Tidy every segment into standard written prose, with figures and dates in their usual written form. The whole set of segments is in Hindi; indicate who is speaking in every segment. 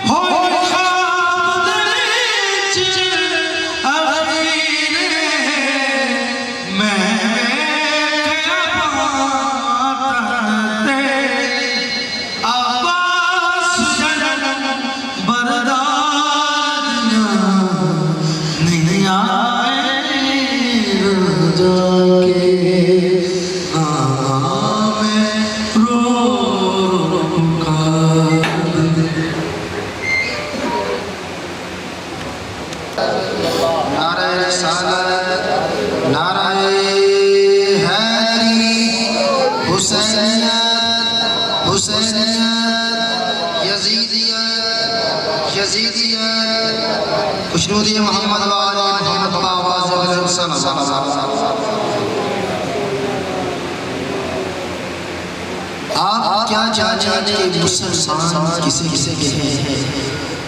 Speaker 1: हो खुशनूदी मोहम्मद वाले मोहम्मद बाबाज़ आप क्या जानते हैं कि मुसलमान किसे किसे कहते हैं?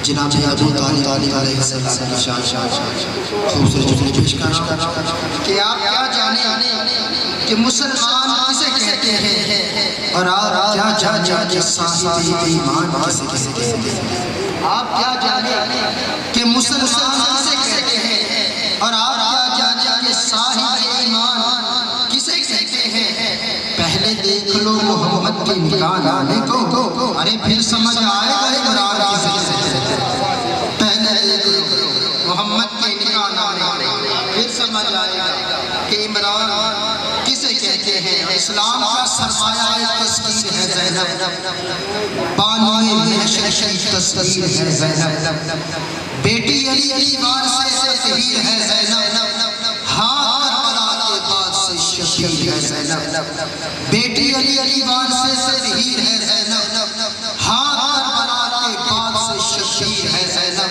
Speaker 1: जनाब अबू तालिब अलैहिस्सलाम की शान खूबसूरत जुमले पेश कर कि आप क्या जाने कि मुसलमान किसे कहते हैं और आप क्या जाने कि साहिब ईमान किसे किसे कहते हैं? आप क्या जाने कि मुसलमान किसे कहते हैं और आप क्या जाने कि साहिब ईमान किसे कहते हैं? पहले देख लो मोहम्मद के निकाह लाने को, अरे फिर समझ आएगा इमरान किसे कहते हैं। पहले देख लो मोहम्मद के निकाह लाने फिर समझ आएगा कि इमरान किसे कहते हैं। इस्लाम का सरमाया एक तस्वीर है ज़ैनब, बानुए महशर की तस्वीर है ज़ैनब, बेटी अली वारसे तस्वीर है ज़ैनब, हाँ करबला के बाद से शबीर है ज़ैनब, बेटी अली वारसे तस्वीर है ज़ैनब, हाँ करबला के बाद से शबीर है ज़ैनब,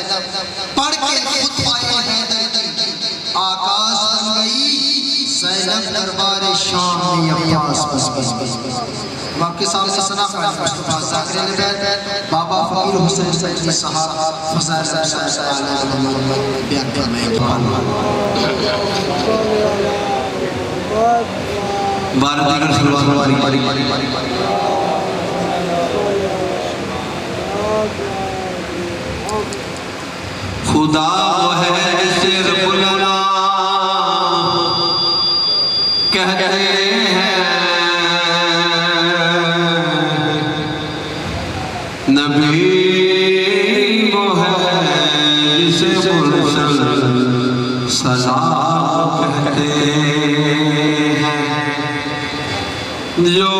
Speaker 1: पढ़ के खुतबाए हैदर आकाश बन गई ज़ैनब दरबार शाम में अब्बास बस वाक़े सामने सना मुस्तफा ज़ाकिर बाबा फ़कीर हुसैन सैयद साहब फज़ाइल बयान फरमाए।
Speaker 2: खुदा है सिर बुलना कहते हैं, नबी वो है जिसे मुरसल सलाम कहते हैं, जो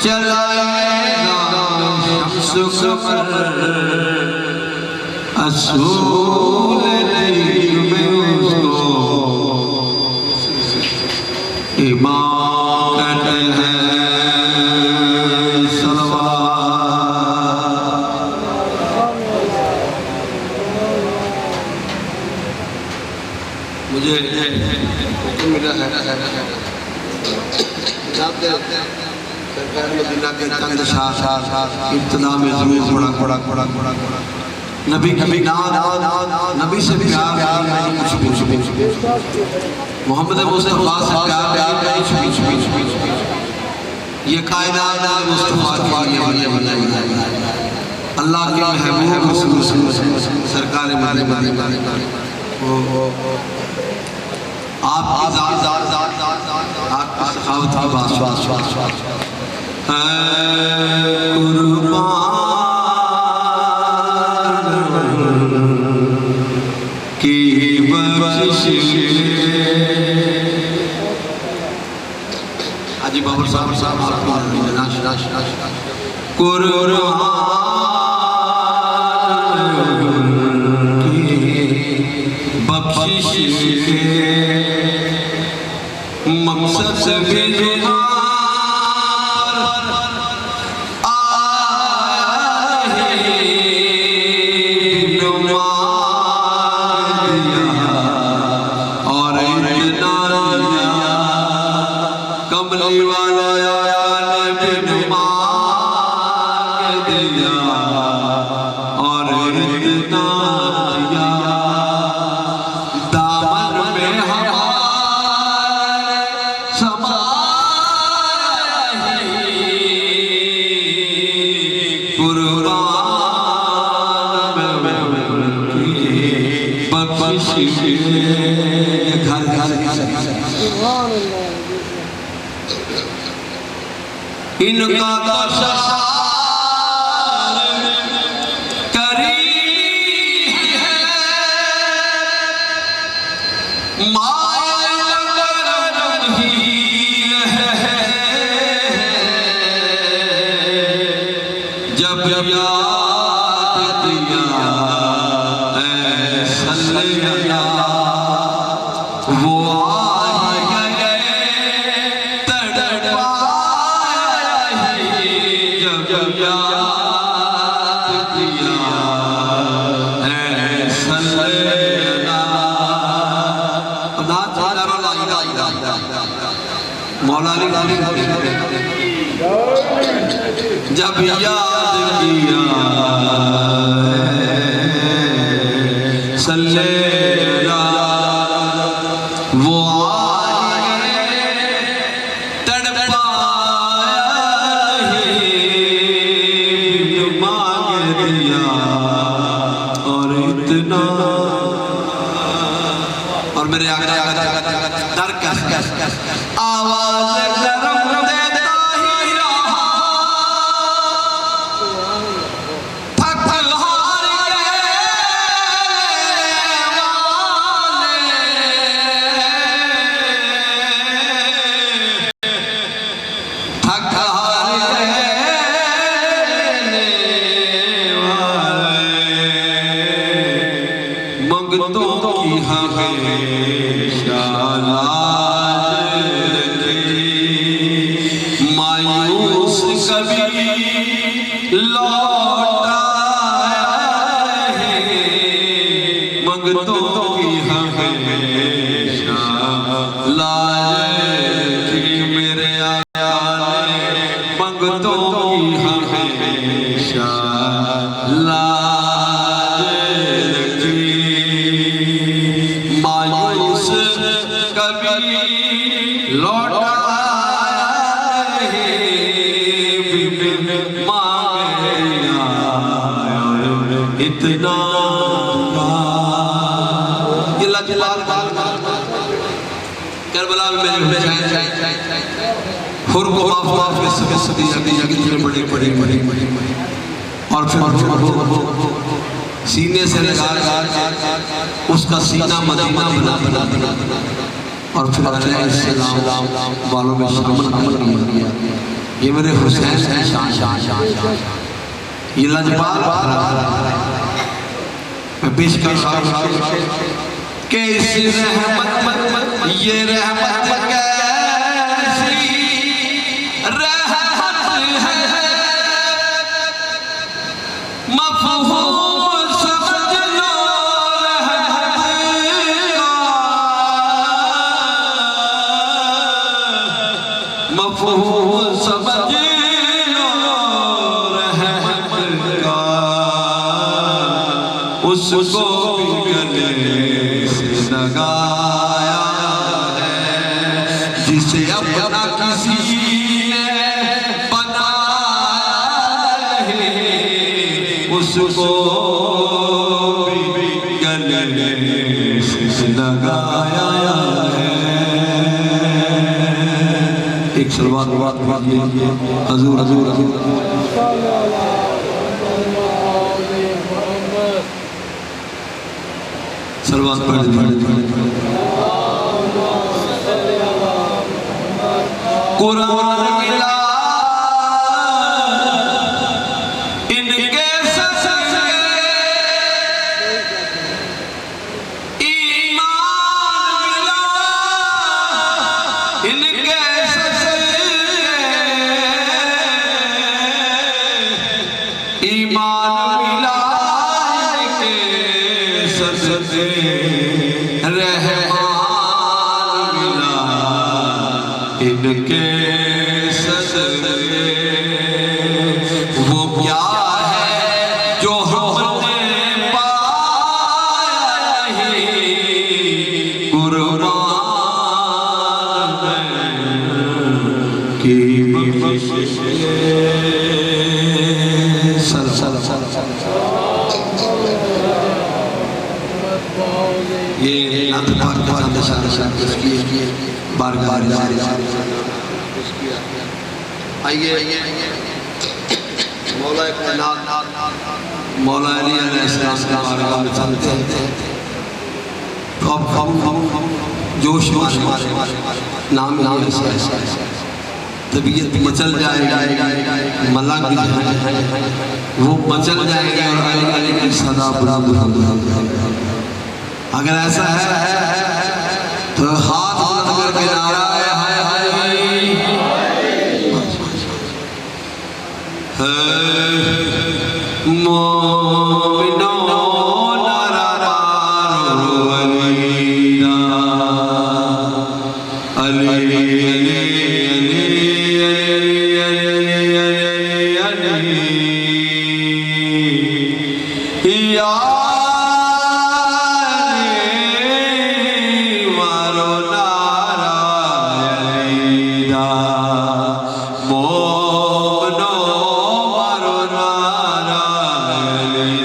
Speaker 2: चलाएगा शम्स कमर असूल दीन में उसको इमाम कहते हैं। मुझे हुक्म मिला है सरकार मदीना के चंद शाह इब्तिदा में जरूर बड़ा नबी नबी नबी से प्यार कुछ मोहम्मद मुस्तफा से प्यार ये कायनात मुस्तफा की अल्लाह के महबूब सरकार आपकी सखावत की बात की बख्शिश हाजी बाबर साहब बख्शिश के मकसद से भी और कमली वाला दिया और इनका करी है माया नहीं है जब याद दिया सल्लल्लाह वो दिया है सल्लल्लाह मौला अली जब याद किया सल्लल्लाह वो आए तड़पाया ही मांग दिया और इतना और मेरे आगे डर कस आवाज गरम देता ही रहा थक हार गए थक हार गए मंगतों की हमेशा मायूस कभी लौटा है मंगतों की हमेशा लाज मेरे आया मंगतों की हमेशा लाज मायूस कभी लौटा इतना करबला में मेरे हुर को माफ के सदी कितने बड़े बड़े बड़े और फिर सीने से लगा उसका सीना मदीना बना और फिर अलैहिस्सलाम वालों में शामिल कर दिया। ये मेरे हुसैन है शान ये लजपाल मैं पेश कर कैसी रहमत ये रहमत कैसी रहमत है मफ़हूम समझ लो रहमत मफ़हूम समझ उसको गले से लगाया है जिसे अपना किसी ने बनाया है उसको गले से लगाया है। एक सलवात हजूर हजूर हजूर सलवात पढ़ कुरान मिला इनके सदके ईमान मिला इनके सदके ईमान मिला रहमान मिला इनके सदके वो क्या है जो हमने पाया है कुर्बान की ये आइए मौला अली अलैहिस्सलाम के बारगाह में चलते हैं तो अब हम जोश नाम ऐसा तबीयत मचल जाएगी मलक वो मचल जाएगी और अली की सदा अगर ऐसा है तो हाथ बुलंद करके नारा है मोमिनो नरमारो अलीदा अली अली अली अली या मारो नारा अलीदा मोमिनो मारो नारा अली